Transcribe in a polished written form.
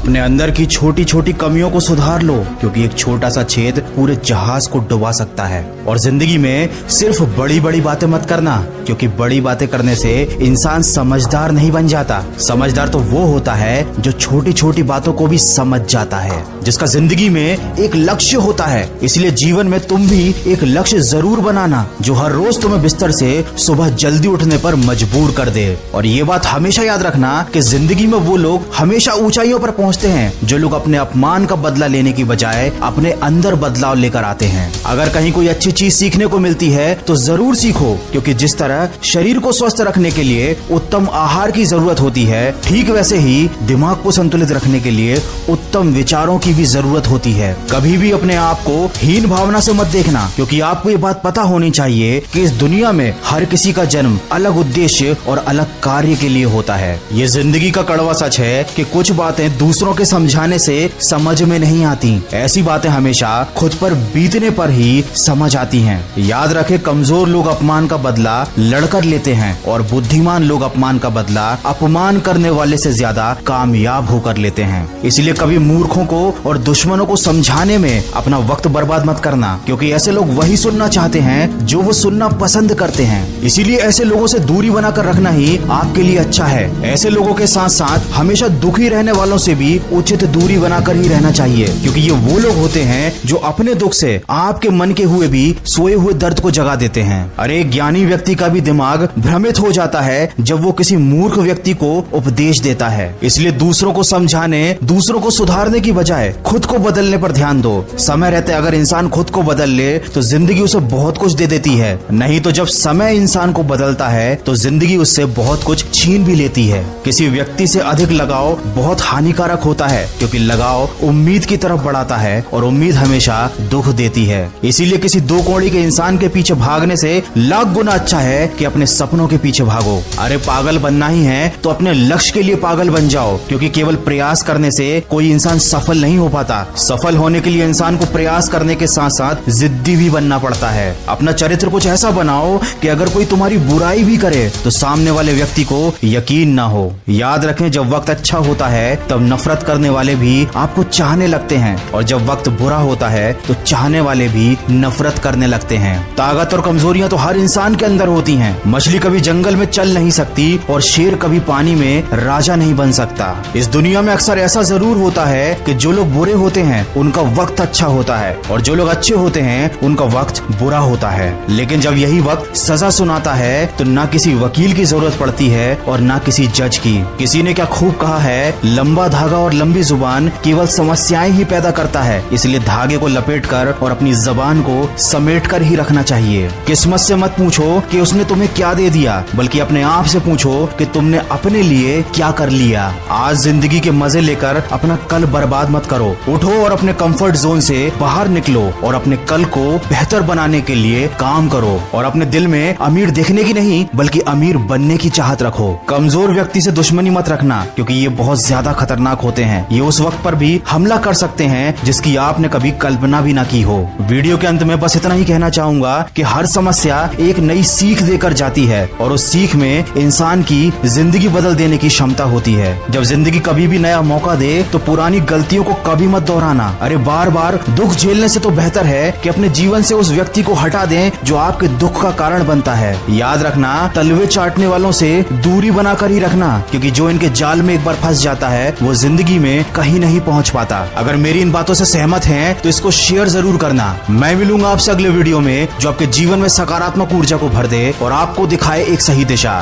अपने अंदर की छोटी छोटी कमियों को सुधार लो, क्योंकि एक छोटा सा छेद पूरे जहाज को डुबा सकता है। और जिंदगी में सिर्फ बड़ी बड़ी बातें मत करना, क्योंकि बड़ी बातें करने से इंसान समझदार नहीं बन जाता। समझदार तो वो होता है जो छोटी छोटी बातों को भी समझ जाता है, जिसका जिंदगी में एक लक्ष्य होता है। इसलिए जीवन में तुम भी एक लक्ष्य जरूर बनाना, जो हर रोज तुम्हें बिस्तर से सुबह जल्दी उठने पर मजबूर कर दे। और ये बात हमेशा याद रखना कि जिंदगी में वो लोग हमेशा ऊंचाइयों पर पहुंचते हैं जो लोग अपने अपमान का बदला लेने की बजाय अपने अंदर बदलाव लेकर आते हैं। अगर कहीं कोई अच्छी चीज सीखने को मिलती है तो जरूर सीखो, क्योंकि जिस तरह शरीर को स्वस्थ रखने के लिए उत्तम आहार की जरूरत होती है, ठीक वैसे ही दिमाग को संतुलित रखने के लिए उत्तम विचारों की भी जरूरत होती है। कभी भी अपने आप को हीन भावना से मत देखना, क्योंकि आपको ये बात पता होनी चाहिए कि इस दुनिया में हर किसी का जन्म अलग उद्देश्य और अलग कार्य के लिए होता है। ये जिंदगी का कड़वा सच है कि कुछ बातें दूसरों के समझाने से समझ में नहीं आती। ऐसी बातें हमेशा खुद पर बीतने पर ही समझ आती हैं। याद रखे, कमजोर लोग अपमान का बदला लड़कर लेते हैं और बुद्धिमान लोग अपमान का बदला अपमान करने वाले से ज्यादा कामयाब होकर लेते हैं। इसलिए कभी मूर्खों को और दुश्मनों को समझाने में अपना वक्त बर्बाद मत करना, क्योंकि ऐसे लोग वही सुनना चाहते हैं जो वो सुनना पसंद करते हैं। इसीलिए ऐसे लोगों से दूरी बनाकर रखना ही आपके लिए अच्छा है। ऐसे लोगों के साथ साथ हमेशा दुखी रहने वालों से भी उचित दूरी बनाकर ही रहना चाहिए, क्योंकि ये वो लोग होते हैं जो अपने दुख से आपके मन के हुए भी सोए हुए दर्द को जगा देते हैं। अरे ज्ञानी व्यक्ति का भी दिमाग भ्रमित हो जाता है जब वो किसी मूर्ख व्यक्ति को उपदेश देता है। इसलिए दूसरों को समझाने, दूसरों को सुधारने की बजाय खुद को बदलने पर ध्यान दो। समय रहते अगर इंसान खुद को बदल ले तो जिंदगी उसे बहुत कुछ दे देती है, नहीं तो जब समय इंसान को बदलता है तो जिंदगी उससे बहुत कुछ छीन भी लेती है। किसी व्यक्ति से अधिक लगाव बहुत हानिकारक होता है, क्योंकि लगाव उम्मीद की तरफ बढ़ाता है और उम्मीद हमेशा दुख देती है। इसीलिए किसी दो कौड़ी के इंसान के पीछे भागने से लाख गुना अच्छा है कि अपने सपनों के पीछे भागो। अरे पागल बनना ही है तो अपने लक्ष्य के लिए पागल बन जाओ, क्योंकि केवल प्रयास करने से कोई इंसान सफल नहीं हो पाता। सफल होने के लिए इंसान को प्रयास करने के साथ साथ जिद्दी भी बनना पड़ता है। अपना चरित्र कुछ ऐसा बनाओ कि अगर कोई तुम्हारी बुराई भी करे तो सामने वाले व्यक्ति को यकीन ना हो। याद रखें, जब वक्त अच्छा होता है तब नफरत करने वाले भी आपको चाहने लगते हैं, और जब वक्त बुरा होता है तो चाहने वाले भी नफरत करने लगते हैं। ताकत और कमजोरियां तो हर इंसान के अंदर होती हैं। मछली कभी जंगल में चल नहीं सकती और शेर कभी पानी में राजा नहीं बन सकता। इस दुनिया में अक्सर ऐसा जरूर होता है कि जो लोग बुरे होते हैं उनका वक्त अच्छा होता है, और जो लोग अच्छे होते हैं उनका वक्त बुरा होता है। लेकिन जब यही वक्त सजा सुनाता है तो ना किसी वकील की जरूरत पड़ती है और ना किसी जज की। किसी ने क्या खूब कहा है, लंबा धागा और लंबी जुबान केवल समस्याएं ही पैदा करता है। इसलिए धागे को लपेटकर और अपनी जबान को समेटकर ही रखना चाहिए। किस्मत से मत पूछो कि उसने तुम्हें क्या दे दिया, बल्कि अपने आप से पूछो कि तुमने अपने लिए क्या कर लिया। आज जिंदगी के मजे लेकर अपना कल बर्बाद मत करो। उठो और अपने कंफर्ट जोन से बाहर निकलो और अपने कल को बेहतर बनाने के लिए काम करो। और अपने दिल में अमीर दिखने की नहीं बल्कि अमीर बनने की चाहत रखो। कमजोर व्यक्ति से दुश्मनी मत रखना, क्योंकि ये बहुत ज्यादा खतरनाक होते हैं। ये उस वक्त पर भी हमला कर सकते हैं जिसकी आपने कभी कल्पना भी ना की हो। वीडियो के अंत में बस इतना ही कहना चाहूंगा कि हर समस्या एक नई सीख देकर जाती है, और उस सीख में इंसान की जिंदगी बदल देने की क्षमता होती है। जब जिंदगी कभी भी नया मौका दे तो पुरानी गलतियों को कभी मत दोहराना। अरे बार बार दुख झेलने से तो बेहतर है कि अपने जीवन से उस व्यक्ति को हटा दें जो आपके दुख का कारण बनता है। याद रखना, तलवे चाटने वालों से दूरी बनाकर ही रखना, क्योंकि जो इनके जाल में एक बार फंस जाता है वो जिंदगी में कहीं नहीं पहुंच पाता। अगर मेरी इन बातों से सहमत हैं तो इसको शेयर जरूर करना। मैं मिलूंगा आपसे अगले वीडियो में जो आपके जीवन में सकारात्मक ऊर्जा को भर दे और आपको दिखाए एक सही दिशा।